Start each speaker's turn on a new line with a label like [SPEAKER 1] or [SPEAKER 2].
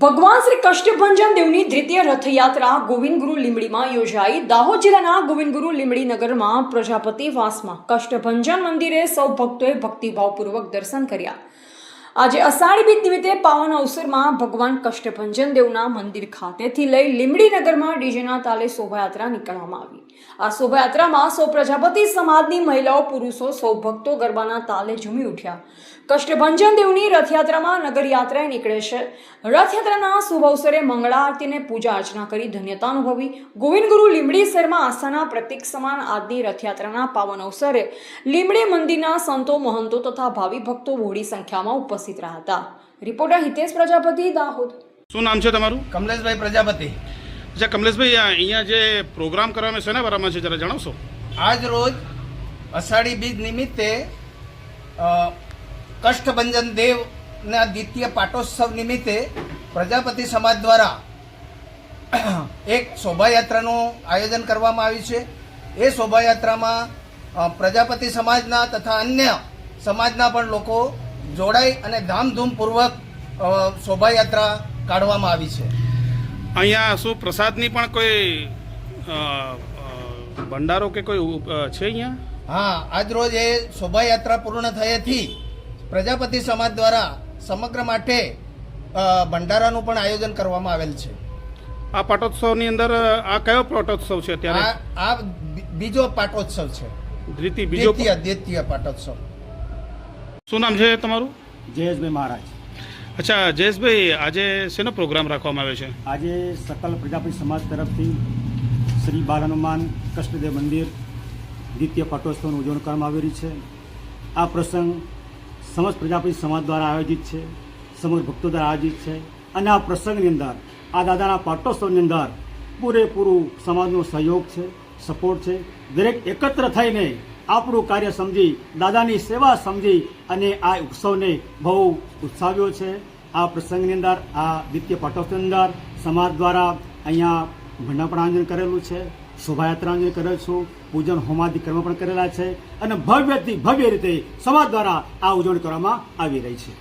[SPEAKER 1] ભગવાન શ્રી કષ્ટભંજન દેવની દ્વિતીય રથયાત્રા ગોવિંદગુરુ લીંબડીમાં યોજાઈ। દાહોદ જિલ્લાના ગોવિંદગુરુ લીંબડી નગરમાં પ્રજાપતિવાસમાં કષ્ટભંજન મંદિરે સૌ ભક્તોએ ભક્તિભાવપૂર્વક દર્શન કર્યા। આજે અષાઢી બીજ નિમિત્તે પાવન અવસરમાં ભગવાન કષ્ટભંજન દેવના મંદિર ખાતેથી લઈ લીંબડી નગરમાં ડીજેના તાલે શોભાયાત્રા નીકળવામાં આવી। આ શોભાયાત્રામાં સૌ પ્રજાપતિ સમાજની મહિલાઓ પુરુષો સૌ ભક્તો ગરબાના તાલે ઝૂમી ઉઠ્યા। કષ્ટભંજન દેવની રથયાત્રામાં નગરયાત્રા નીકળે છે। રથયાત્રાના શુભ અવસરે મંગળા આરતીને પૂજા અર્ચના કરી ધન્યતા અનુભવી। ગોવિંદગુરુ લીંબડી શહેરમાં આસ્થાના પ્રતીક સમાન આજની રથયાત્રાના પાવન અવસરે લીંબડી મંદિરના સંતો મહંતો તથા ભાવિ ભક્તો બહોળી સંખ્યામાં ઉપસ્થિત રહ્યા હતા। રિપોર્ટર હિતેશ પ્રજાપતિ, દાહોદ।
[SPEAKER 2] શું નામ છે તમારું?
[SPEAKER 3] કમલેશભાઈ પ્રજાપતિ।
[SPEAKER 2] અચ્છા કમલેશભાઈ, અહીંયા જે પ્રોગ્રામ કરવામાં શેના બારામાં છે જરા જણાવશો?
[SPEAKER 3] આજ રોજ અષાઢી બીજ નિમિત્તે કષ્ટભંજન દેવના દ્વિતીય પાટોત્સવ નિમિત્તે પ્રજાપતિ સમાજ દ્વારા એક શોભાયાત્રાનું આયોજન કરવામાં આવ્યું છે। એ શોભાયાત્રામાં પ્રજાપતિ સમાજના તથા અન્ય સમાજના પણ લોકો જોડાઈ અને ધામધૂમપૂર્વક શોભાયાત્રા કાઢવામાં આવી છે।
[SPEAKER 2] અહીંયા શું પ્રસાદની પણ કોઈ ભંડારો કે કોઈ છે અહીંયા?
[SPEAKER 3] હા, આજ રોજ એ શોભાયાત્રા પૂર્ણ થયેથી પ્રજાપતિ સમાજ દ્વારા સમગ્ર માટે ભંડારાનું પણ આયોજન કરવામાં આવેલ છે।
[SPEAKER 2] આ પાટોત્સવની અંદર આ કયો પાટોત્સવ છે અત્યારે?
[SPEAKER 3] આ બીજો પાટોત્સવ છે, દ્વિતીય પાટોત્સવ।
[SPEAKER 2] શું નામ છે તમારું?
[SPEAKER 4] જયેશભાઈ મહારાજ।
[SPEAKER 2] અચ્છા જયેશભાઈ, આજે શેનો પ્રોગ્રામ રાખવામાં આવ્યો છે?
[SPEAKER 4] આજે સકલ પ્રજાપતિ સમાજ તરફથી શ્રી બાલ હનુમાન કષ્ટદેવ મંદિર દ્વિતીય પાટોત્સવનું ઉજવણી કરવામાં આવી રહી છે। આ પ્રસંગ સમસ્ત પ્રજાપતિ સમાજ દ્વારા આયોજિત છે, સમગ્ર ભક્તો દ્વારા આયોજિત છે અને આ પ્રસંગની અંદર આ દાદાના પાટોત્સવની અંદર પૂરેપૂરું સમાજનો સહયોગ છે, સપોર્ટ છે। દરેક એકત્ર થઈને આપણું કાર્ય સમજી, દાદાની સેવા સમજી અને આ ઉત્સવને બહુ ઉત્સાવ્યો છે। આ પ્રસંગની અંદર આ દ્વિતીય પાટોત્સવની અંદર સમાજ દ્વારા અહીંયા ભંડારા પણ આયોજન કરેલું છે, શોભાયાત્રા આયોજન કરેલું છું, પૂજન હોમાદિ કર્મ પણ કરેલા છે અને ભવ્યથી ભવ્ય રીતે સમાજ દ્વારા આ ઉજવણી કરવામાં આવી રહી છે।